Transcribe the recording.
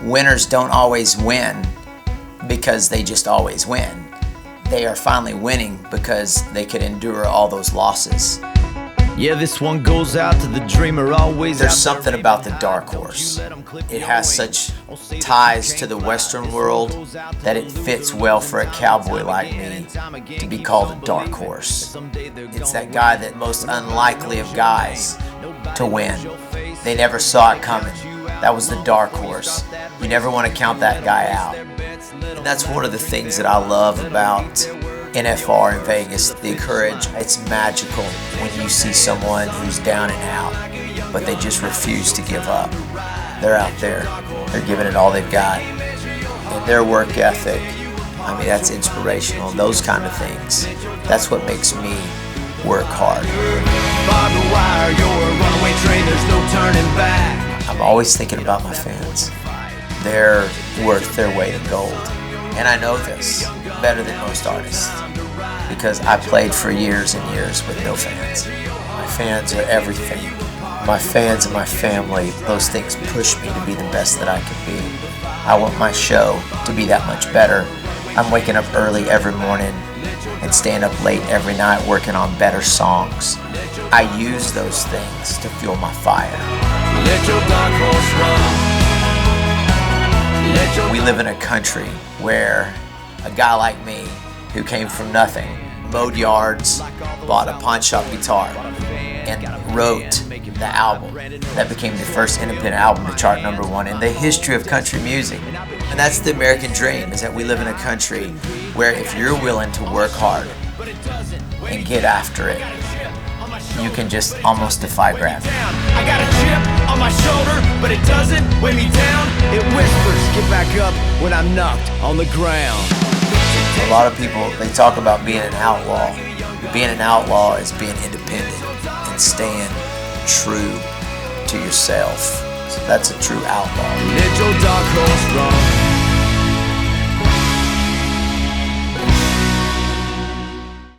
winners don't always win because they just always win. They are finally winning because they could endure all those losses. Yeah, this one goes out to the dreamer always. There's something about the dark horse. It has such ties to the Western world that it fits well for a cowboy like me to be called a dark horse. It's that guy that most unlikely of guys to win. They never saw it coming. That was the dark horse. You never want to count that guy out. And that's one of the things that I love about NFR in Vegas, the courage. It's magical when you see someone who's down and out, but they just refuse to give up. They're out there. They're giving it all they've got. And their work ethic, I mean, that's inspirational. Those kind of things. That's what makes me work hard. I'm always thinking about my fans. They're worth their weight in gold. And I know this better than most artists because I played for years and years with no fans. My fans are everything. My fans and my family, those things push me to be the best that I can be. I want my show to be that much better. I'm waking up early every morning and staying up late every night working on better songs. I use those things to fuel my fire. Let your dark horse run. We live in a country where a guy like me, who came from nothing, mowed yards, bought a pawn shop guitar, and wrote the album that became the first independent album to chart #1 in the history of country music. And that's the American dream, is that we live in a country where if you're willing to work hard and get after it, you can just almost defy gravity. I got a chip on my shoulder, but it doesn't weigh me down. It whispers, get back up when I'm knocked on the ground. A lot of people, they talk about being an outlaw. Being an outlaw is being independent and staying true to yourself. So that's a true outlaw. Let your dark horse run.